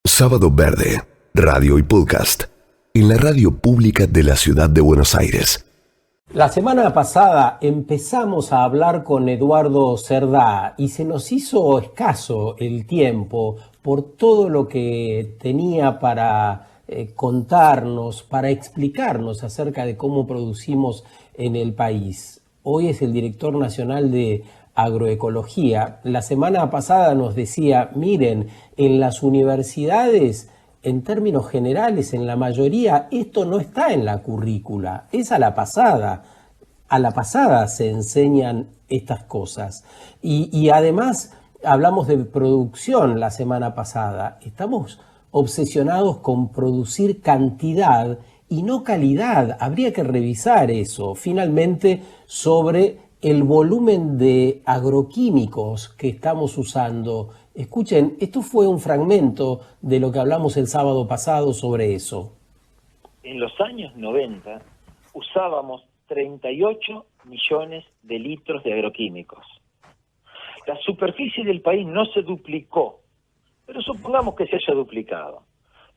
Sábado Verde, radio y podcast, en la radio pública de la ciudad de Buenos Aires. La semana pasada empezamos a hablar con Eduardo Cerdá y se nos hizo escaso el tiempo por todo lo que tenía para contarnos, para explicarnos acerca de cómo producimos en el país. Hoy es el director nacional de agroecología. La semana pasada nos decía, miren, en las universidades, en términos generales, en la mayoría, esto no está en la currícula, es a la pasada. A la pasada se enseñan estas cosas. Y además hablamos de producción la semana pasada. Estamos obsesionados con producir cantidad y no calidad. Habría que revisar eso. Finalmente, sobre el volumen de agroquímicos que estamos usando. Escuchen, esto fue un fragmento de lo que hablamos el sábado pasado sobre eso. En los años 90 usábamos 38 millones de litros de agroquímicos. La superficie del país no se duplicó, pero supongamos que se haya duplicado.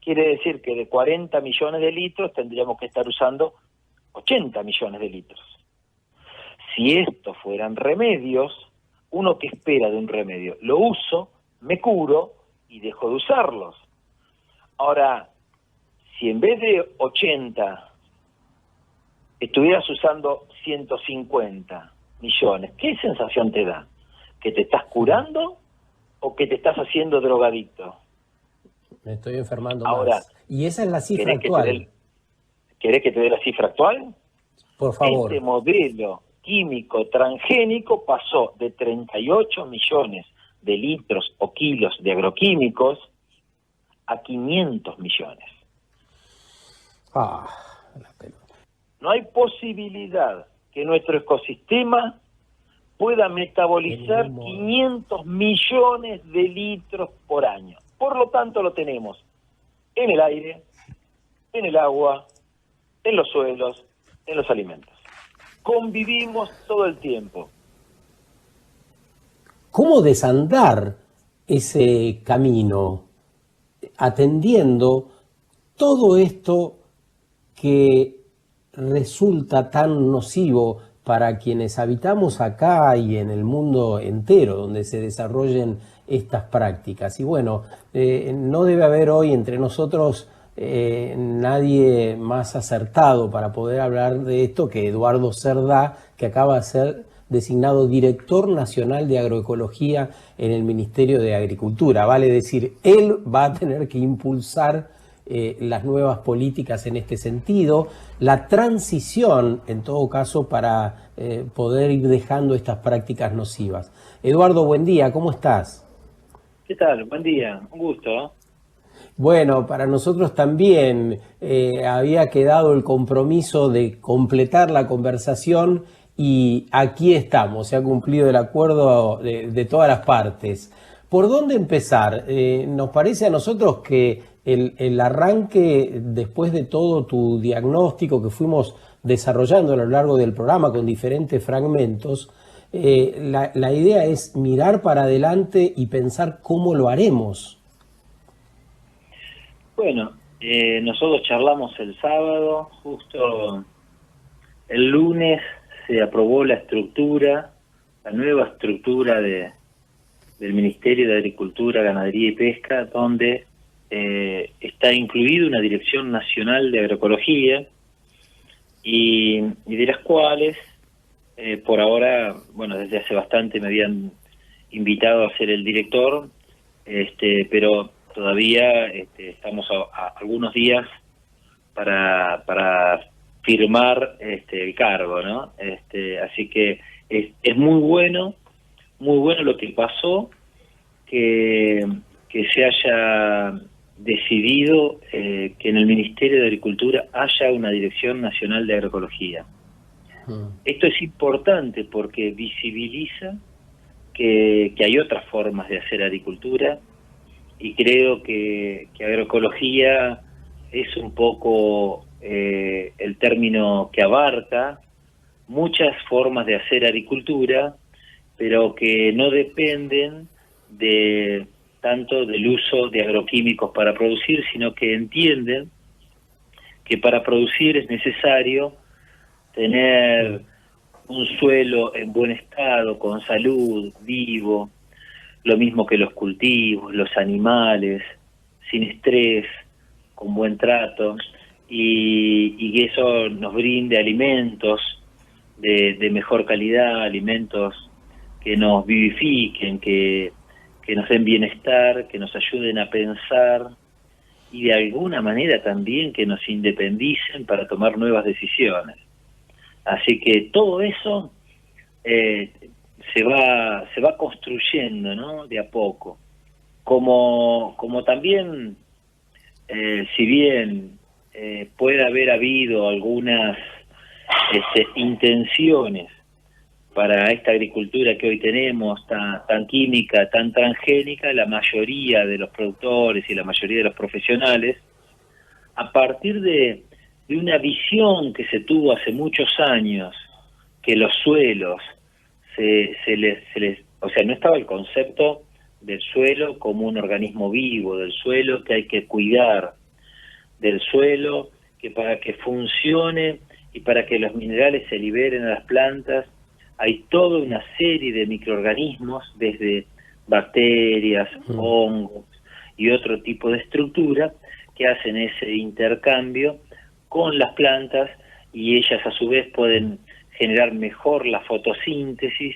Quiere decir que de 40 millones de litros tendríamos que estar usando 80 millones de litros. Si estos fueran remedios, ¿uno qué espera de un remedio? Lo uso, me curo y dejo de usarlos. Ahora, si en vez de 80 estuvieras usando 150 millones, ¿qué sensación te da? ¿Que te estás curando o que te estás haciendo drogadicto? Me estoy enfermando ahora, más. Y esa es la cifra actual. ¿Querés que te dé la cifra actual? Por favor. Este modelo químico transgénico pasó de 38 millones de litros o kilos de agroquímicos a 500 millones. La pelota. No hay posibilidad que nuestro ecosistema pueda metabolizar 500 millones de litros por año. Por lo tanto, lo tenemos en el aire, en el agua, en los suelos, en los alimentos. Convivimos todo el tiempo. ¿Cómo desandar ese camino atendiendo todo esto que resulta tan nocivo para quienes habitamos acá y en el mundo entero donde se desarrollen estas prácticas? Y bueno, no debe haber hoy entre nosotros nadie más acertado para poder hablar de esto que Eduardo Cerdá, que acaba de ser designado director nacional de agroecología en el Ministerio de Agricultura. Vale decir, él va a tener que impulsar las nuevas políticas en este sentido, la transición, en todo caso, para poder ir dejando estas prácticas nocivas. Eduardo, buen día, ¿cómo estás? ¿Qué tal? Buen día, un gusto. Bueno, para nosotros también había quedado el compromiso de completar la conversación y aquí estamos, se ha cumplido el acuerdo de todas las partes. ¿Por dónde empezar? Nos parece a nosotros que el arranque, después de todo tu diagnóstico que fuimos desarrollando a lo largo del programa con diferentes fragmentos, la idea es mirar para adelante y pensar cómo lo haremos. Bueno, nosotros charlamos el sábado, justo el lunes se aprobó la nueva estructura del Ministerio de Agricultura, Ganadería y Pesca, donde está incluida una Dirección Nacional de Agroecología y de las cuales, por ahora, bueno, desde hace bastante me habían invitado a ser el director, pero todavía estamos a algunos días para firmar el cargo, ¿no? Así que es muy bueno lo que pasó, que se haya decidido que en el Ministerio de Agricultura haya una Dirección Nacional de Agroecología. Esto es importante porque visibiliza que hay otras formas de hacer agricultura, y creo que agroecología es un poco el término que abarca muchas formas de hacer agricultura, pero que no dependen de tanto del uso de agroquímicos para producir, sino que entienden que para producir es necesario tener un suelo en buen estado, con salud, vivo, lo mismo que los cultivos, los animales, sin estrés, con buen trato, y que eso nos brinde alimentos de mejor calidad, alimentos que nos vivifiquen, que nos den bienestar, que nos ayuden a pensar y de alguna manera también que nos independicen para tomar nuevas decisiones. Así que todo eso se va construyendo, ¿no? De a poco. Como también, si bien puede haber habido algunas intenciones para esta agricultura que hoy tenemos, tan química, tan transgénica, la mayoría de los productores y la mayoría de los profesionales, a partir de una visión que se tuvo hace muchos años, que los suelos se les, o sea, no estaba el concepto del suelo como un organismo vivo, del suelo que hay que cuidar, del suelo que para que funcione y para que los minerales se liberen a las plantas, hay toda una serie de microorganismos, desde bacterias, hongos y otro tipo de estructura, que hacen ese intercambio con las plantas, y ellas a su vez pueden generar mejor la fotosíntesis,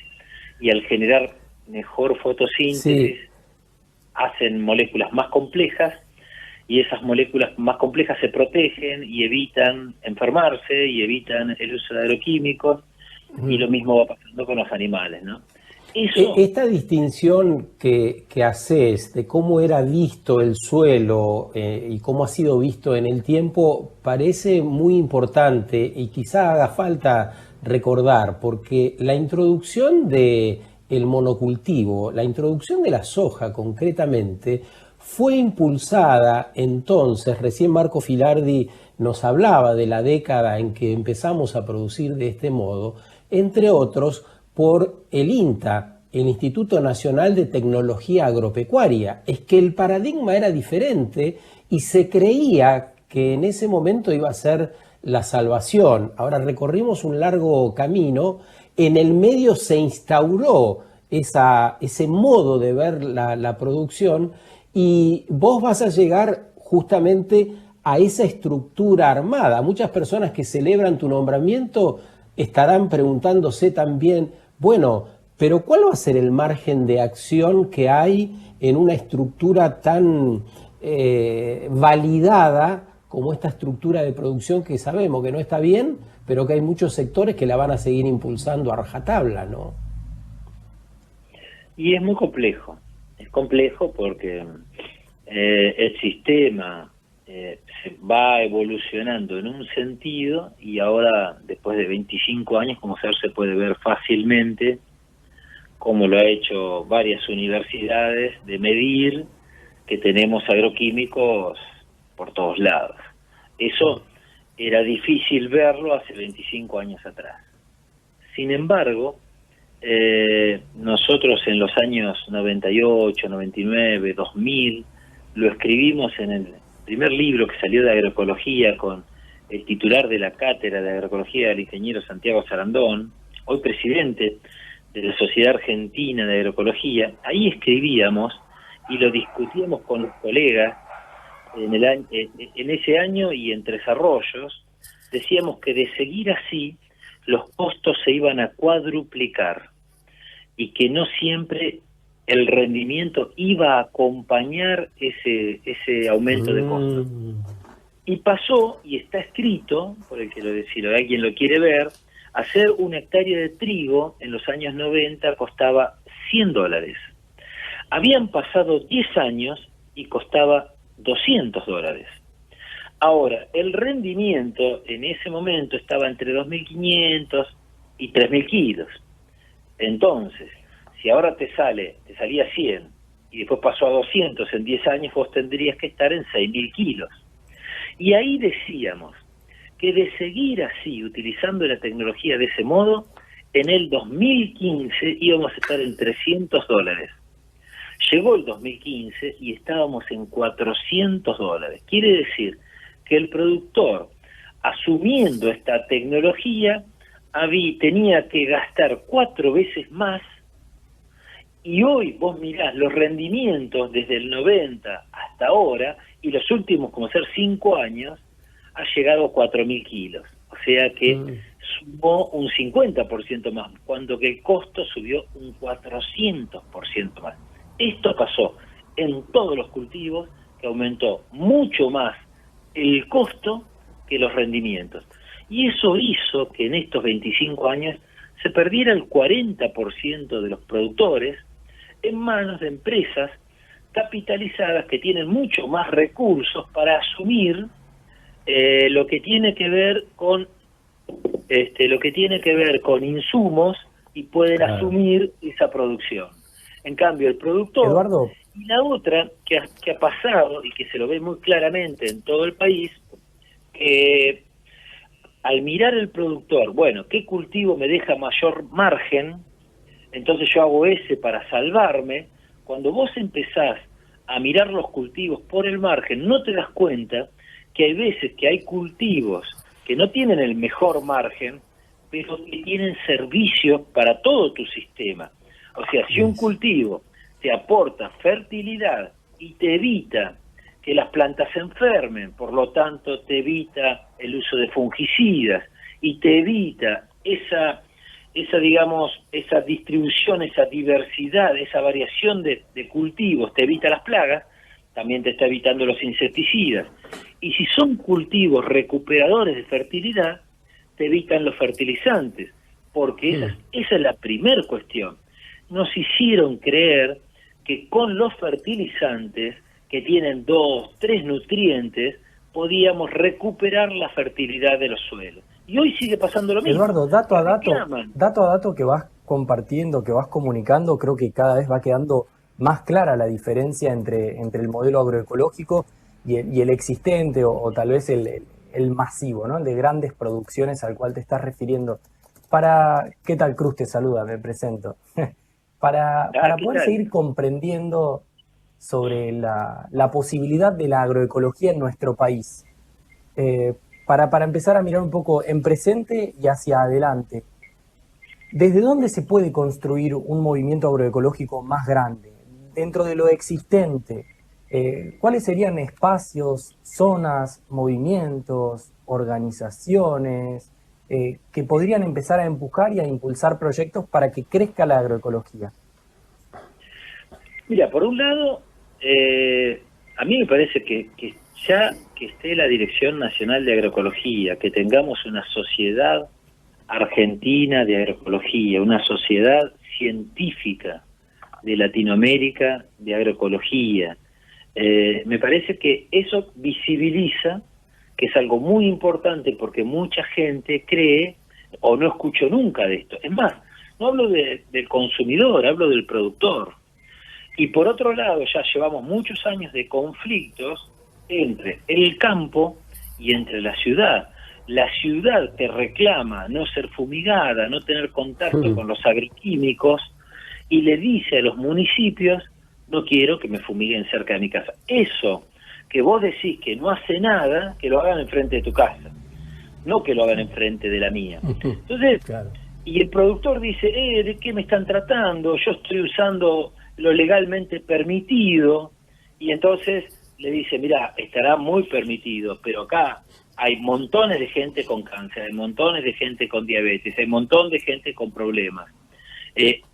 y al generar mejor fotosíntesis hacen moléculas más complejas, y esas moléculas más complejas se protegen y evitan enfermarse y evitan el uso de agroquímicos, y lo mismo va pasando con los animales, ¿no? Esta distinción que haces de cómo era visto el suelo y cómo ha sido visto en el tiempo parece muy importante, y quizá haga falta recordar, porque la introducción del monocultivo, la introducción de la soja concretamente, fue impulsada entonces, recién Marco Filardi nos hablaba de la década en que empezamos a producir de este modo, entre otros por el INTA, el Instituto Nacional de Tecnología Agropecuaria. Es que el paradigma era diferente y se creía que en ese momento iba a ser la salvación. Ahora recorrimos un largo camino, en el medio se instauró ese modo de ver la producción, y vos vas a llegar justamente a esa estructura armada. Muchas personas que celebran tu nombramiento estarán preguntándose también, bueno, pero ¿cuál va a ser el margen de acción que hay en una estructura tan validada como esta estructura de producción, que sabemos que no está bien, pero que hay muchos sectores que la van a seguir impulsando a rajatabla, ¿no? Y es complejo porque el sistema se va evolucionando en un sentido, y ahora, después de 25 años, como se puede ver fácilmente, como lo ha hecho varias universidades, de medir que tenemos agroquímicos por todos lados. Eso era difícil verlo hace 25 años atrás. Sin embargo, nosotros en los años 98, 99, 2000, lo escribimos en el primer libro que salió de agroecología, con el titular de la cátedra de agroecología, el ingeniero Santiago Sarandón, hoy presidente de la Sociedad Argentina de Agroecología. Ahí escribíamos y lo discutíamos con los colegas en ese año, y en Tres Arroyos decíamos que de seguir así los costos se iban a cuadruplicar, y que no siempre el rendimiento iba a acompañar ese aumento de costos. Y pasó, y está escrito, por el que si alguien lo quiere ver, hacer una hectárea de trigo en los años 90 costaba $100. Habían pasado 10 años y costaba $200. Ahora, el rendimiento en ese momento estaba entre 2.500 y 3.000 kilos. Entonces, si ahora te salía 100 y después pasó a 200 en 10 años, vos tendrías que estar en 6.000 kilos. Y ahí decíamos que de seguir así, utilizando la tecnología de ese modo, en el 2015 íbamos a estar en $300. Llegó el 2015 y estábamos en $400. Quiere decir que el productor, asumiendo esta tecnología, tenía que gastar 4 veces más, y hoy vos mirás los rendimientos desde el 90 hasta ahora, y los últimos, como ser 5 años, ha llegado a 4.000 kilos. O sea que sumó un 50% más, cuando que el costo subió un 400% más. Esto pasó en todos los cultivos, que aumentó mucho más el costo que los rendimientos. Y eso hizo que en estos 25 años se perdiera el 40% de los productores en manos de empresas capitalizadas que tienen mucho más recursos para asumir lo que tiene que ver con insumos, y pueden asumir esa producción. En cambio, el productor, Eduardo, y la otra que ha pasado y que se lo ve muy claramente en todo el país, que al mirar el productor, bueno, ¿qué cultivo me deja mayor margen? Entonces yo hago ese para salvarme. Cuando vos empezás a mirar los cultivos por el margen, no te das cuenta que hay veces que hay cultivos que no tienen el mejor margen, pero que tienen servicios para todo tu sistema. O sea, si un cultivo te aporta fertilidad y te evita que las plantas se enfermen, por lo tanto te evita el uso de fungicidas y te evita esa distribución, esa diversidad, esa variación de cultivos, te evita las plagas, también te está evitando los insecticidas. Y si son cultivos recuperadores de fertilidad, te evitan los fertilizantes, porque esa es la primer cuestión. Nos hicieron creer que con los fertilizantes, que tienen 2, 3 nutrientes, podíamos recuperar la fertilidad de los suelos. Y hoy sigue pasando lo mismo. Eduardo, dato a dato que vas compartiendo, que vas comunicando, creo que cada vez va quedando más clara la diferencia entre el modelo agroecológico y el existente, o tal vez el masivo, ¿no? El de grandes producciones al cual te estás refiriendo. ¿Qué tal, Cruz? Te saluda, me presento. Para poder seguir comprendiendo sobre la posibilidad de la agroecología en nuestro país, para empezar a mirar un poco en presente y hacia adelante, ¿desde dónde se puede construir un movimiento agroecológico más grande? Dentro de lo existente, ¿cuáles serían espacios, zonas, movimientos, organizaciones que podrían empezar a empujar y a impulsar proyectos para que crezca la agroecología? Mira, por un lado, a mí me parece que ya que esté la Dirección Nacional de Agroecología, que tengamos una sociedad argentina de agroecología, una sociedad científica de Latinoamérica de agroecología, me parece que eso visibiliza que es algo muy importante, porque mucha gente cree o no escuchó nunca de esto. Es más, no hablo del consumidor, hablo del productor. Y por otro lado, ya llevamos muchos años de conflictos entre el campo y entre la ciudad. La ciudad te reclama no ser fumigada, no tener contacto con los agroquímicos, y le dice a los municipios: no quiero que me fumiguen cerca de mi casa. Eso que vos decís que no hace nada, que lo hagan enfrente de tu casa, no que lo hagan enfrente de la mía. Entonces, claro. Y el productor dice: ¿de qué me están tratando? Yo estoy usando lo legalmente permitido. Y entonces le dice: mirá, estará muy permitido, pero acá hay montones de gente con cáncer, hay montones de gente con diabetes, hay un montón de gente con problemas.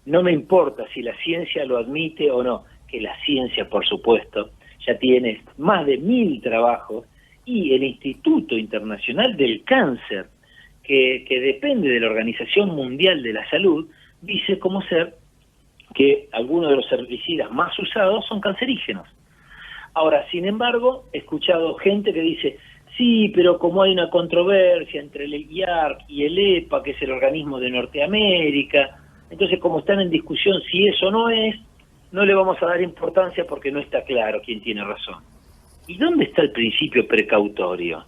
No me importa si la ciencia lo admite o no, que la ciencia, por supuesto, ya tiene más de 1000 trabajos, y el Instituto Internacional del Cáncer, que depende de la Organización Mundial de la Salud, dice cómo ser que algunos de los herbicidas más usados son cancerígenos. Ahora, sin embargo, he escuchado gente que dice: sí, pero como hay una controversia entre el IARC y el EPA, que es el organismo de Norteamérica, entonces como están en discusión si eso no es, no le vamos a dar importancia porque no está claro quién tiene razón. ¿Y dónde está el principio precautorio?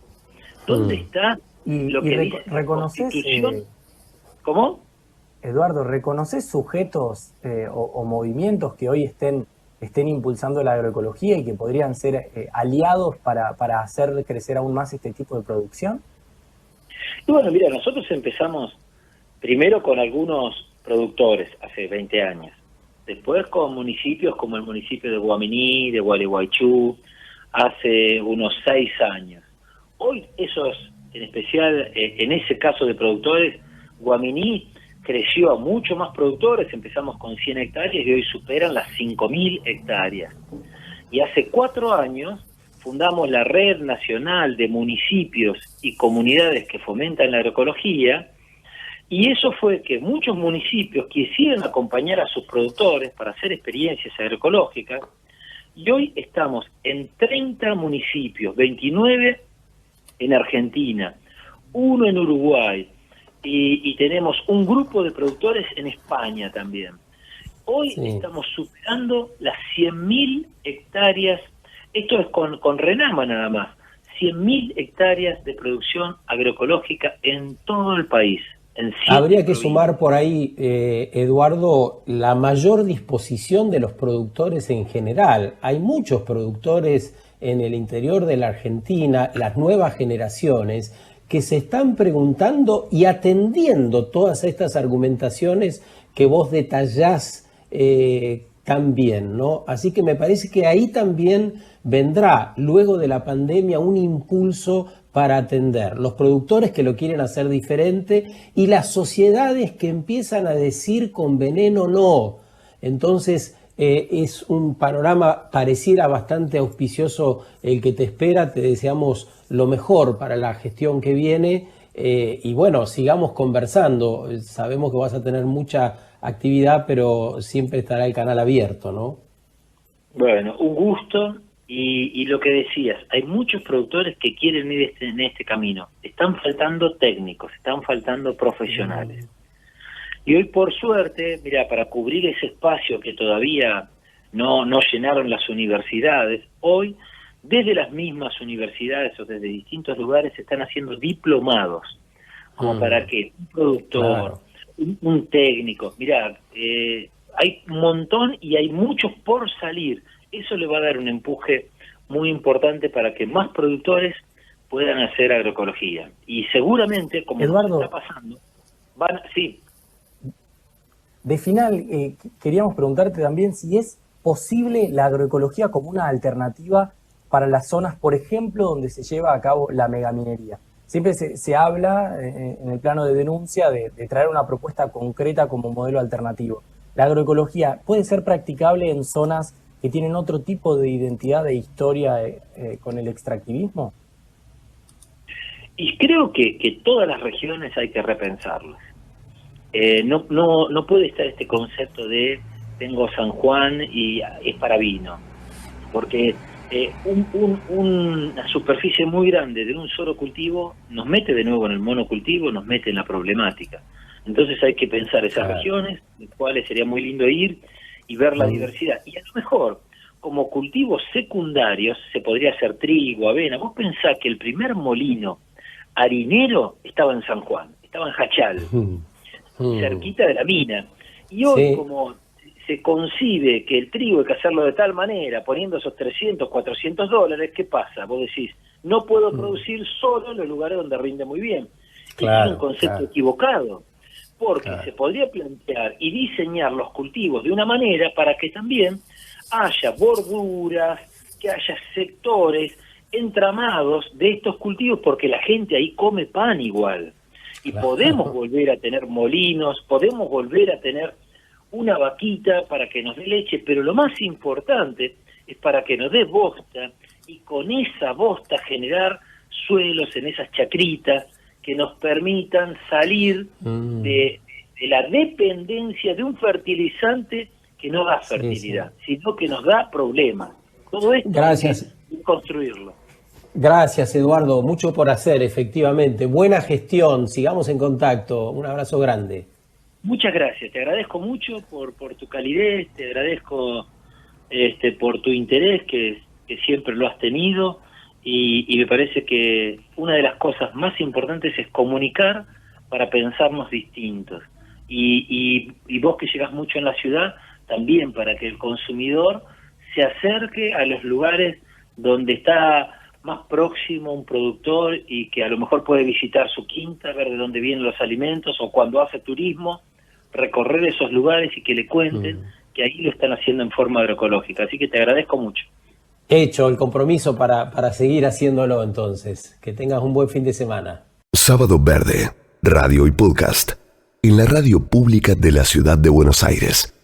¿Dónde está lo que dice la Constitución? ¿Cómo? Eduardo, ¿reconoces sujetos o movimientos que hoy estén estén impulsando la agroecología y que podrían ser aliados para hacer crecer aún más este tipo de producción? Y bueno, mira, nosotros empezamos primero con algunos productores hace 20 años, después con municipios como el municipio de Guaminí, de Gualeguaychú, hace unos 6 años. Hoy esos, en especial en ese caso de productores, Guaminí creció a mucho más productores, empezamos con 100 hectáreas y hoy superan las 5.000 hectáreas. Y hace 4 años fundamos la Red Nacional de Municipios y Comunidades que Fomentan la Agroecología, y eso fue que muchos municipios quisieron acompañar a sus productores para hacer experiencias agroecológicas, y hoy estamos en 30 municipios, 29 en Argentina, 1 en Uruguay, y tenemos un grupo de productores en España también. Hoy estamos superando las 100.000 hectáreas, esto es con Renama nada más, 100.000 hectáreas de producción agroecológica en todo el país. Habría que sumar por ahí, Eduardo, la mayor disposición de los productores en general. Hay muchos productores en el interior de la Argentina, las nuevas generaciones, que se están preguntando y atendiendo todas estas argumentaciones que vos detallás también, ¿no? Así que me parece que ahí también vendrá, luego de la pandemia, un impulso para atender los productores que lo quieren hacer diferente y las sociedades que empiezan a decir con veneno no. Entonces es un panorama pareciera bastante auspicioso el que te espera. Te deseamos lo mejor para la gestión que viene y bueno, sigamos conversando. Sabemos que vas a tener mucha actividad, pero siempre estará el canal abierto, ¿no? Bueno, un gusto. Y lo que decías, hay muchos productores que quieren ir en este camino. Están faltando técnicos, están faltando profesionales. Y hoy, por suerte, mira, para cubrir ese espacio que todavía no llenaron las universidades, hoy, desde las mismas universidades o desde distintos lugares, se están haciendo diplomados, como para que un productor, un técnico, mira, hay un montón y hay muchos por salir. Eso le va a dar un empuje muy importante para que más productores puedan hacer agroecología. Y seguramente, como Eduardo, está pasando, sí. De final, queríamos preguntarte también si es posible la agroecología como una alternativa para las zonas, por ejemplo, donde se lleva a cabo la megaminería. Siempre se habla en el plano de denuncia de traer una propuesta concreta como modelo alternativo. ¿La agroecología puede ser practicable en zonas que tienen otro tipo de identidad e historia con el extractivismo? Y creo que todas las regiones hay que repensarlas. No puede estar este concepto de tengo San Juan y es para vino, porque una superficie muy grande de un solo cultivo nos mete de nuevo en el monocultivo, nos mete en la problemática. Entonces hay que pensar esas regiones, de cuales sería muy lindo ir y ver la diversidad. Y a lo mejor, como cultivos secundarios, se podría hacer trigo, avena. Vos pensás que el primer molino harinero estaba en San Juan, estaba en Jachal, cerquita de la mina. Y hoy, como se concibe que el trigo hay que hacerlo de tal manera, poniendo esos $300, $400, ¿qué pasa? Vos decís, no puedo producir solo en los lugares donde rinde muy bien. Es un concepto equivocado, porque se podría plantear y diseñar los cultivos de una manera para que también haya borduras, que haya sectores, entramados de estos cultivos, porque la gente ahí come pan igual. Y podemos volver a tener molinos, podemos volver a tener una vaquita para que nos dé leche, pero lo más importante es para que nos dé bosta, y con esa bosta generar suelos en esas chacritas que nos permitan salir de la dependencia de un fertilizante que no da fertilidad, sino que nos da problemas. Todo esto hay que construirlo. Gracias, Eduardo. Mucho por hacer, efectivamente. Buena gestión. Sigamos en contacto. Un abrazo grande. Muchas gracias. Te agradezco mucho por tu calidez, te agradezco por tu interés que siempre lo has tenido, y me parece que una de las cosas más importantes es comunicar para pensarnos distintos. Y vos que llegás mucho en la ciudad, también para que el consumidor se acerque a los lugares donde está más próximo un productor y que a lo mejor puede visitar su quinta, ver de dónde vienen los alimentos, o cuando hace turismo, recorrer esos lugares y que le cuenten que ahí lo están haciendo en forma agroecológica. Así que te agradezco mucho. Hecho el compromiso para seguir haciéndolo entonces. Que tengas un buen fin de semana. Sábado Verde, radio y podcast, en la radio pública de la ciudad de Buenos Aires.